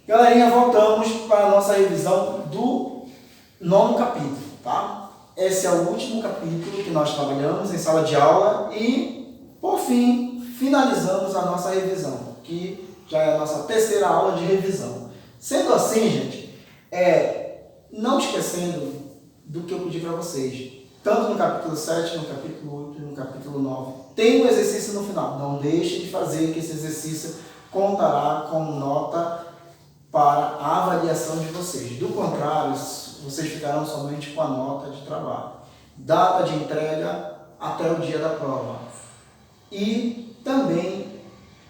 Galerinha, voltamos para a nossa revisão do 9º capítulo, tá? Esse é o último capítulo que nós trabalhamos em sala de aula e, por fim, finalizamos a nossa revisão, que já é a nossa terceira aula de revisão. Sendo assim, gente, não esquecendo do que eu pedi para vocês, tanto no capítulo 7, no capítulo 8 e no capítulo 9, tem um exercício no final. Não deixe de fazer, que esse exercício contará como nota para a avaliação de vocês. Do contrário, vocês ficarão somente com a nota de trabalho. Data de entrega até o dia da prova. E também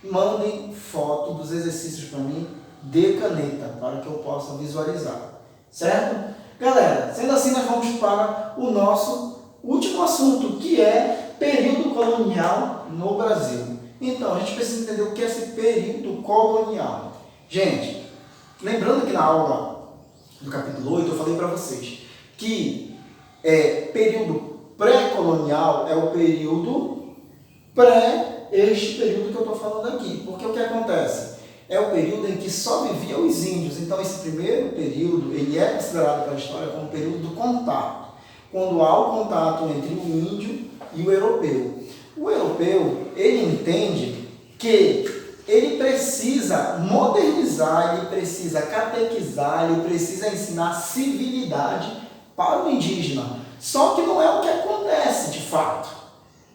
mandem foto dos exercícios para mim de caneta, para que eu possa visualizar. Certo? Galera, sendo assim, nós vamos para o nosso último assunto, que é período colonial no Brasil. Então, a gente precisa entender o que é esse período colonial. Gente, lembrando que na aula do capítulo 8 eu falei para vocês que período pré-colonial é o período este período que eu estou falando aqui. Porque o que acontece? É o período em que só viviam os índios. Então, esse primeiro período, ele é considerado pela história como o período do contato. Quando há o contato entre o índio e o europeu. O europeu, ele entende que ele precisa modernizar, ele precisa catequizar, ele precisa ensinar civilidade para o indígena. Só que não é o que acontece de fato,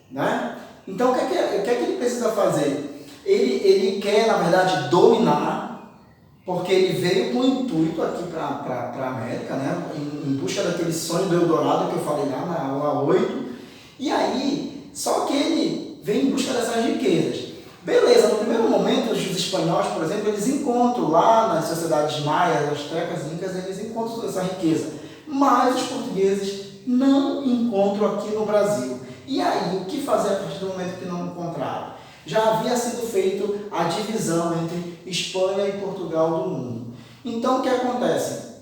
né? Então, o que é que ele precisa fazer? Ele quer, na verdade, dominar, porque ele veio com o intuito aqui para a América, né? Em busca daquele sonho do Eldorado que eu falei lá na aula 8. E aí, só que ele vem em busca dessas riquezas. Beleza, no primeiro momento, os espanhóis, por exemplo, eles encontram lá nas sociedades maias, astecas, incas, eles encontram toda essa riqueza. Mas os portugueses não encontram aqui no Brasil. E aí, o que fazer a partir do momento que não encontraram? Já havia sido feito a divisão entre Espanha e Portugal do mundo. Então, o que acontece?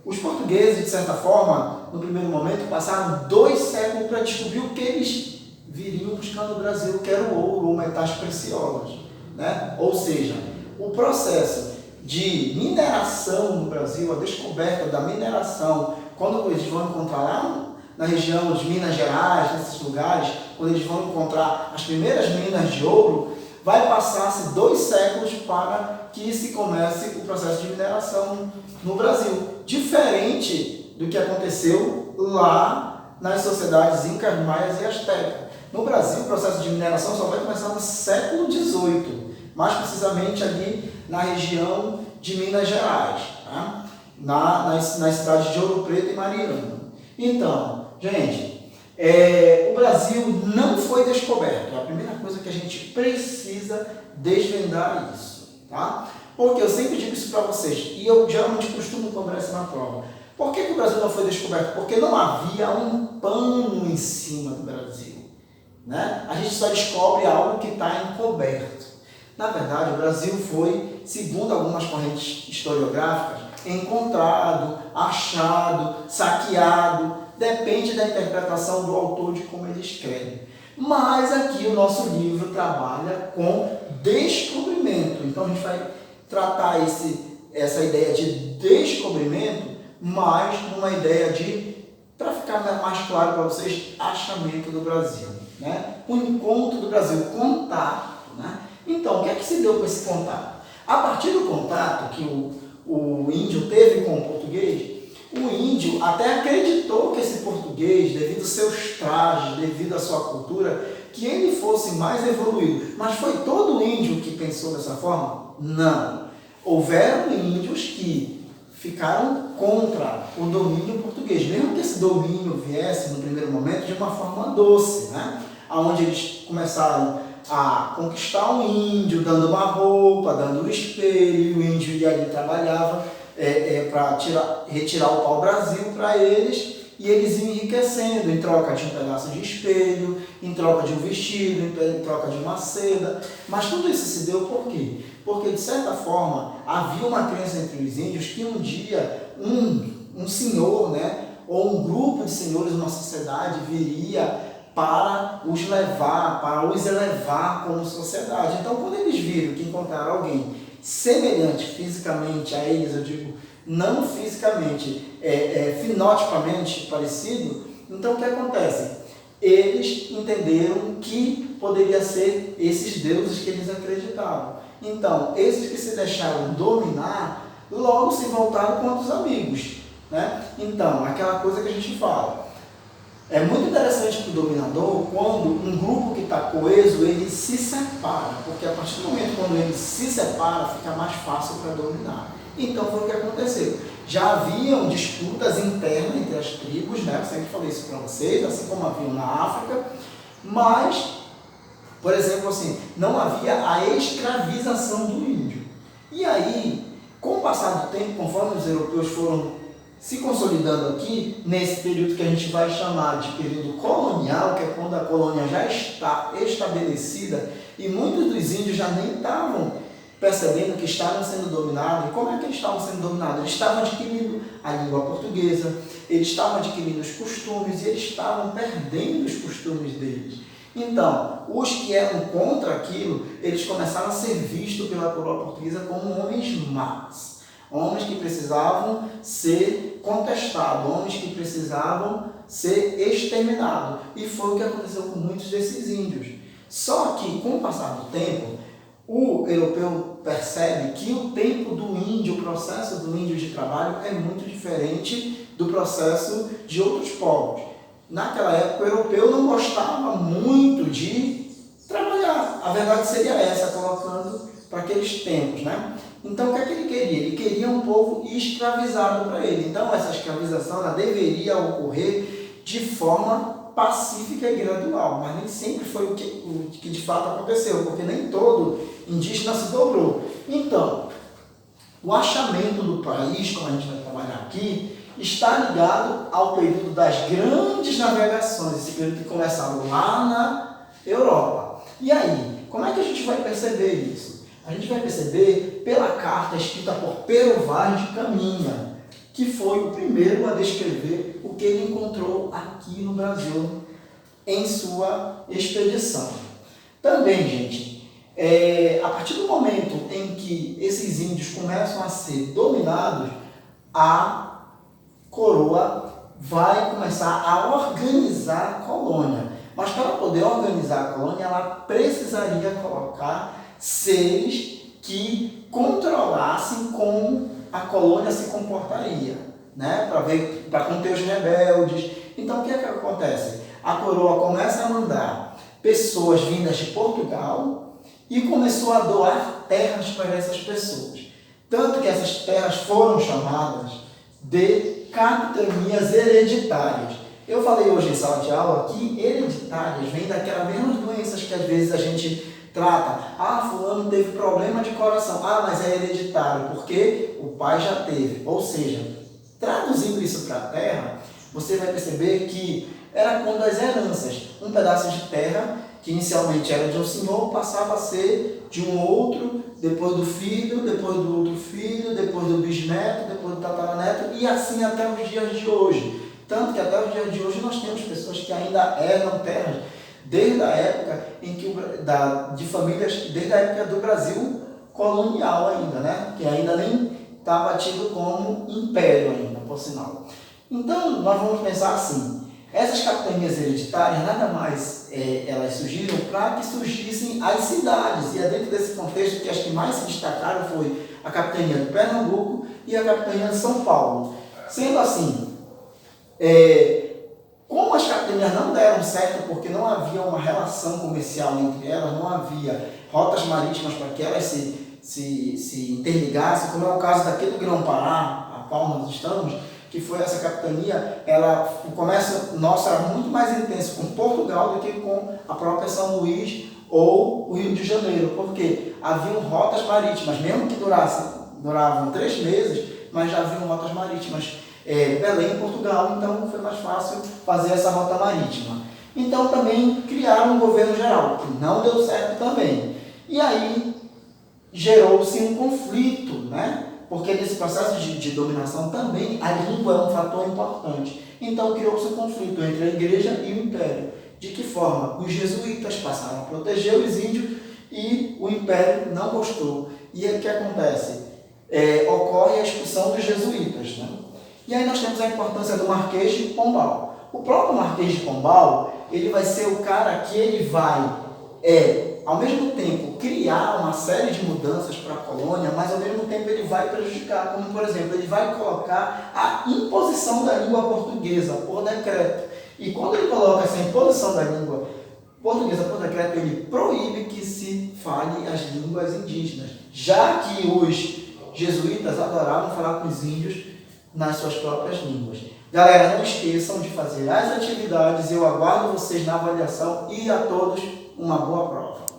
Os portugueses, de certa forma, no primeiro momento, passaram 2 séculos para descobrir o que eles viriam buscando no Brasil, que era o ouro ou metais preciosos, né? Ou seja, o processo de mineração no Brasil, a descoberta da mineração, quando eles vão encontrar lá na região de Minas Gerais, nesses lugares, quando eles vão encontrar as primeiras minas de ouro, vai passar-se 2 séculos para que se comece o processo de mineração no Brasil. Diferente do que aconteceu lá nas sociedades incas, maias e astecas. No Brasil, o processo de mineração só vai começar no século XVIII, mais precisamente ali na região de Minas Gerais, tá? nas cidades de Ouro Preto e Mariana. Então, gente, o Brasil não foi descoberto. É a primeira coisa que a gente precisa desvendar isso, tá? Porque eu sempre digo isso para vocês, e eu geralmente costumo cobrar isso na prova. Por que o Brasil não foi descoberto? Porque não havia um pano em cima do Brasil, né? A gente só descobre algo que está encoberto. Na verdade, o Brasil foi, segundo algumas correntes historiográficas, encontrado, achado, saqueado, depende da interpretação do autor de como ele escreve. Mas aqui o nosso livro trabalha com descobrimento. Então a gente vai tratar essa ideia de descobrimento mais numa ideia de, para ficar mais claro para vocês, achamento do Brasil, né? O encontro do Brasil, contato, né? Então, o que é que se deu com esse contato? A partir do contato que o índio teve com o português, o índio até acreditou que esse português, devido aos seus trajes, devido à sua cultura, que ele fosse mais evoluído. Mas foi todo índio que pensou dessa forma? Não. Houveram índios que ficaram contra o domínio português, mesmo que esse domínio viesse no primeiro momento de uma forma doce, né? Onde eles começaram a conquistar um índio, dando uma roupa, dando um espelho, o índio ia ali trabalhava para retirar o pau-brasil para eles, e eles iam enriquecendo em troca de um pedaço de espelho, em troca de um vestido, em troca de uma seda. Mas tudo isso se deu por quê? Porque, de certa forma, havia uma crença entre os índios que um dia um senhor, né, ou um grupo de senhores, uma sociedade, viria para os levar, para os elevar como sociedade. Então, quando eles viram que encontraram alguém semelhante fisicamente a eles, eu digo, não fisicamente, fenotipamente parecido, então o que acontece? Eles entenderam que poderia ser esses deuses que eles acreditavam. Então, esses que se deixaram dominar, logo se voltaram contra os amigos, né? Então, aquela coisa que a gente fala. É muito interessante para o dominador quando um grupo que está coeso, ele se separa, porque a partir do momento quando ele se separa, fica mais fácil para dominar. Então foi o que aconteceu. Já haviam disputas internas entre as tribos, né? Eu sempre falei isso para vocês, assim como haviam na África, mas, por exemplo, assim, não havia a escravização do índio. E aí, com o passar do tempo, conforme os europeus foram se consolidando aqui, nesse período que a gente vai chamar de período colonial, que é quando a colônia já está estabelecida e muitos dos índios já nem estavam percebendo que estavam sendo dominados. E como é que eles estavam sendo dominados? Eles estavam adquirindo a língua portuguesa, eles estavam adquirindo os costumes e eles estavam perdendo os costumes deles. Então, os que eram contra aquilo, eles começaram a ser vistos pela coroa portuguesa como homens maus. Homens que precisavam ser contestados, homens que precisavam ser exterminados. E foi o que aconteceu com muitos desses índios. Só que, com o passar do tempo, o europeu percebe que o tempo do índio, o processo do índio de trabalho é muito diferente do processo de outros povos. Naquela época, o europeu não gostava muito de trabalhar. A verdade seria essa, colocando para aqueles tempos, né? Então, o que é que ele queria? Ele queria um povo escravizado para ele. Então, essa escravização ela deveria ocorrer de forma pacífica e gradual, mas nem sempre foi o que de fato aconteceu, porque nem todo indígena se dobrou. Então, o achamento do país, como a gente vai trabalhar aqui, está ligado ao período das grandes navegações, esse período que começaram lá na Europa. E aí, como é que a gente vai perceber isso? A gente vai perceber pela carta escrita por Pero Vaz de Caminha, que foi o primeiro a descrever o que ele encontrou aqui no Brasil em sua expedição. Também, gente, a partir do momento em que esses índios começam a ser dominados, a coroa vai começar a organizar a colônia. Mas para poder organizar a colônia, ela precisaria colocar seres que controlassem como a colônia se comportaria, né? Para conter os rebeldes. Então, o que é que acontece? A coroa começa a mandar pessoas vindas de Portugal e começou a doar terras para essas pessoas. Tanto que essas terras foram chamadas de capitanias hereditárias. Eu falei hoje em sala de aula que hereditárias vêm daquelas mesmas doenças que às vezes a gente trata. Ah, fulano teve problema de coração. Ah, mas é hereditário, porque o pai já teve. Ou seja, traduzindo isso para a terra, você vai perceber que era quando as heranças, um pedaço de terra, que inicialmente era de um senhor, passava a ser de um outro, depois do filho, depois do outro filho, depois do bisneto, depois do tataraneto, e assim até os dias de hoje. Tanto que até os dias de hoje nós temos pessoas que ainda herdam terras desde a época em que de famílias, desde a época do Brasil colonial ainda, né? Que ainda nem estava tido como império ainda, por sinal. Então, nós vamos pensar assim, essas capitanias hereditárias, nada mais elas surgiram para que surgissem as cidades, e é dentro desse contexto que as que mais se destacaram foi a capitania de Pernambuco e a capitania de São Paulo. Sendo assim, como as capitanias não deram certo porque não havia uma relação comercial entre elas, não havia rotas marítimas para que elas se interligassem, como é o caso daqui do Grão-Pará, a qual nós estamos, que foi essa capitania, o comércio nosso era muito mais intenso com Portugal do que com a própria São Luís ou o Rio de Janeiro, porque haviam rotas marítimas, mesmo que duravam 3 meses, mas já haviam rotas marítimas. Belém, Portugal, então foi mais fácil fazer essa rota marítima. Então também criaram um governo geral, que não deu certo também. E aí gerou-se um conflito, né? Porque nesse processo de dominação também a língua é um fator importante. Então criou-se um conflito entre a igreja e o império. De que forma? Os jesuítas passaram a proteger os índios e o império não gostou. E aí o que acontece? Ocorre a expulsão dos jesuítas, né? E aí nós temos a importância do Marquês de Pombal. O próprio Marquês de Pombal, ele vai ser o cara que ele vai, ao mesmo tempo, criar uma série de mudanças para a colônia, mas ao mesmo tempo ele vai prejudicar, como por exemplo, ele vai colocar a imposição da língua portuguesa por decreto. E quando ele coloca essa imposição da língua portuguesa por decreto, ele proíbe que se fale as línguas indígenas, já que os jesuítas adoravam falar com os índios nas suas próprias línguas. Galera, não esqueçam de fazer as atividades, eu aguardo vocês na avaliação e a todos uma boa prova.